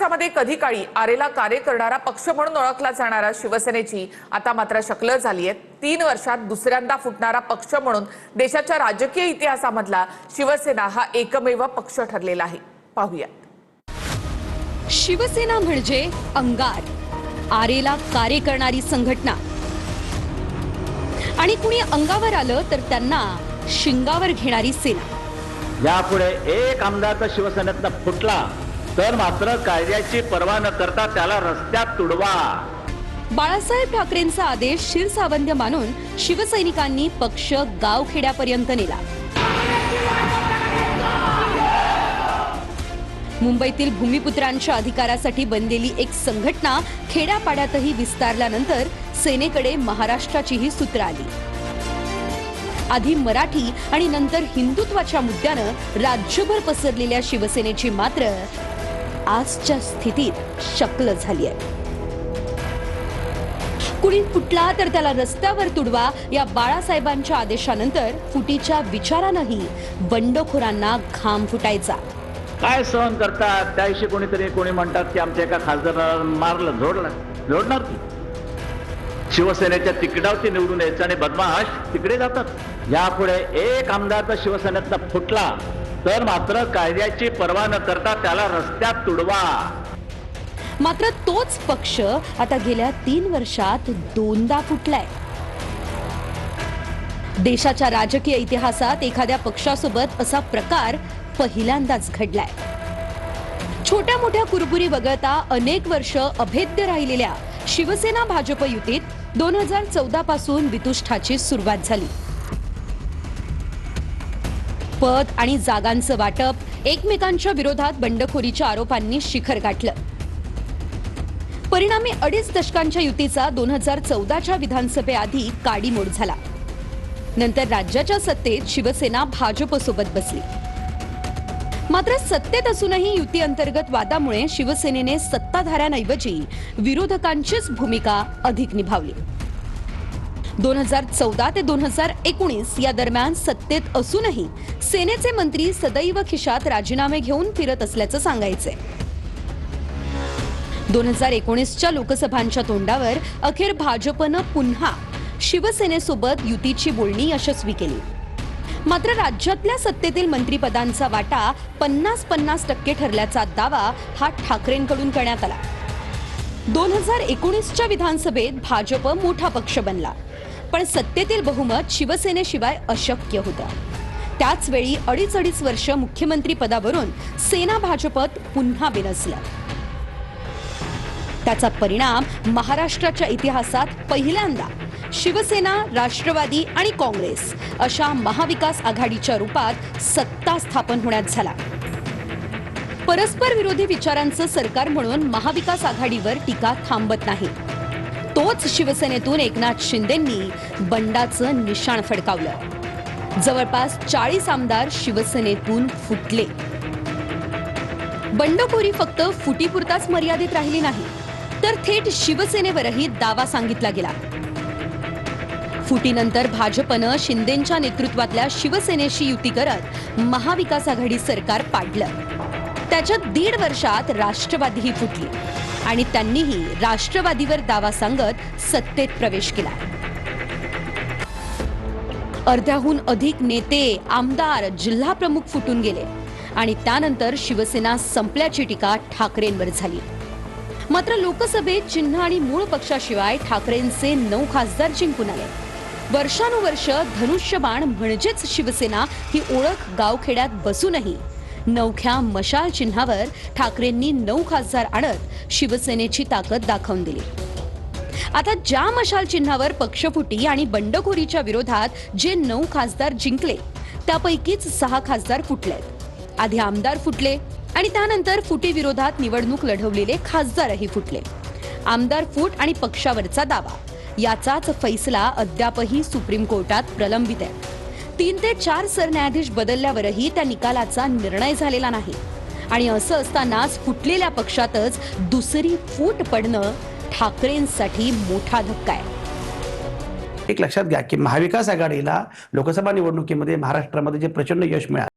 महाराष्ट्रामध्ये कधी काळी आरेला कार्य करणारा पक्ष म्हणून ओळखला जाणारा शिवसेनेची आता मात्र शक्ल झाली आहे। 3 वर्षात दुसऱ्यांदा फुटणारा पक्ष म्हणून देशाच्या राजकीय इतिहासामधला शिवसेना हा एकमेव पक्ष ठरलेला आहे। पाहूयात। शिवसेना म्हणजे अंगार, आरेला कार्य करणारी संघटना आणि कुणी अंगावर आलं तर त्यांना शिंगावर घेणारी सेना। यापुढे एक आमदार तर शिवसेनेतनं फुटला तर मात्र कायद्याची पर्वा न करता त्याला रस्त्यात तुडवा। बाळासाहेब ठाकरेंचा आदेश शिरसावंद्य मानून शिवसैनिकांनी पक्ष गावखेड्यापर्यंत नेला। मुंबईतील भूमिपुत्रांच्या अधिकारासाठी बनलेली एक संघटना खेड्यापाड्यातही विस्तारल्यानंतर सेनेकडे महाराष्ट्राचीही सूत्र आली। आधी मराठी आणि नंतर हिंदुत्वाच्या मुद्द्यानं राज्यभर पसरलेल्या शिवसेनेची मात्र आजच्या स्थितीत शक्ल झाली आहे। कुणी फुटला तर त्याला रस्त्यावर तुडवा या बाळासाहेबांच्या आदेशानंतर फुटीच्या विचारानंही बंडखोरांना घाम फुटायचा। काय सहन करतात त्याविषयी कोणी म्हणतात की आमच्या एका खासदाराला मारलं जोडणार की शिवसेनेच्या तिकिटावरती निवडून यायचं आणि बदमाश तिकडे जातात। यापुढे एक आमदार तर शिवसेनेतनं फुटला तर मात्र कायद्याची पर्वा न करता त्याला रस्त्यात तुडवा। मात्र तोच पक्ष आता गेल्या 3 वर्षात 2दा फुटलाय। देशाच्या राजकीय इतिहासात एखाद्या पक्षासोबत असा प्रकार पहिल्यांदाच घडलाय। छोट्या मोठ्या कुरबुरी वगळता अनेक वर्ष अभेद्य राहिलेल्या शिवसेना भाजप युतीत 2014 पासून वितुष्ठाची सुरुवात झाली। पद आणि जागांचं वाटप, एकमेकांच्या विरोधात बंडखोरीच्या आरोपांनी शिखर गाठलं। परिणामी 2.5 दशकांच्या युतीचा 2014च्या विधानसभेआधी काडीमोड झाला। नंतर राज्याच्या सत्तेत शिवसेना भाजपसोबत बसली। मात्र सत्तेत असूनही युती अंतर्गत वादामुळे शिवसेनेने सत्ताधाऱ्यांऐवजी विरोधकांचीच भूमिका अधिक निभावली। 2014 ते 2019 या दरम्यान सत्तेत असूनही सेनेचे मंत्री सदैव खिशात राजीनामे घेऊन फिरत असल्याचं सांगायचे। 2019च्या लोकसभांच्या तोंडावर अखेर भाजपनं पुन्हा शिवसेनेसोबत युतीची बोलणी यशस्वी केली। मात्र राज्यातल्या सत्तेतील मंत्रिपदांचा वाटा 50-50% ठरल्याचा दावा हा ठाकरेंकडून करण्यात आला। 2019च्या विधानसभेत भाजप मोठा पक्ष बनला, पण सत्तेतील बहुमत शिवसेनेशिवाय अशक्य होतं। त्याच वेळी 2.5 वर्ष मुख्यमंत्री पदावरून सेना भाजपत पुन्हा बिनसलं। त्याचा परिणाम महाराष्ट्राच्या इतिहासात पहिल्यांदा शिवसेना, राष्ट्रवादी आणि काँग्रेस अशा महाविकास आघाडीच्या रूपात सत्ता स्थापन होण्यात झाला। परस्पर विरोधी विचारांचं सरकार म्हणून महाविकास आघाडीवर टीका थांबत नाही। तोच शिवसेनेतून एकनाथ शिंदेंनी बंडाचं निशाण फडकावलं। जवळपास 40 आमदार शिवसेनेतून फुटले। बंडखोरी फक्त फुटीपुरताच मर्यादित राहिली नाही, तर थेट शिवसेनेवरही दावा सांगितला गेला। फुटीनंतर भाजपनं शिंदेंच्या नेतृत्वातल्या शिवसेनेशी युती करत महाविकास आघाडी सरकार पाडलं। त्याच्या 1.5 वर्षात राष्ट्रवादीही फुटली आणि त्यांनीही राष्ट्रवादीवर दावा सांगत सत्तेत प्रवेश केला। अर्ध्याहून अधिक नेते, आमदार, जिल्हा प्रमुख फुटून गेले आणि त्यानंतर शिवसेना संपल्याची टीका ठाकरेंवर झाली। मात्र लोकसभेत चिन्ह आणि मूळ पक्षाशिवाय ठाकरेंचे 9 खासदार जिंकून आले। वर्षानुवर्ष धनुष्यबाण म्हणजेच शिवसेना ही ओळख गावखेड्यात बसूनही नवख्या मशाल चिन्हावर ठाकरेंनी 9 खासदार आणत शिवसेनेची ताकद दाखवून दिली। आता ज्या मशाल चिन्हावर पक्षफुटी आणि बंडखोरीच्या विरोधात जे 9 खासदार जिंकले त्यापैकीच 6 खासदार फुटलेत। आधी आमदार फुटले आणि त्यानंतर फुटी विरोधात निवडणूक लढवलेले खासदारही फुटले। आमदार फूट आणि पक्षावरचा दावा याचाच फैसला अद्यापही सुप्रीम कोर्टात प्रलंबित आहे। 3 ते 4 सरन्यायाधीश बदलल्यावरही त्या निकालाचा निर्णय झालेला नाही आणि असं असतानाच फुटलेल्या पक्षातच दुसरी फूट पडणं ठाकरेंसाठी मोठा धक्का आहे। एक लक्षात घ्या की महाविकास आघाडीला लोकसभा निवडणुकीमध्ये महाराष्ट्रामध्ये जे प्रचंड यश मिळालं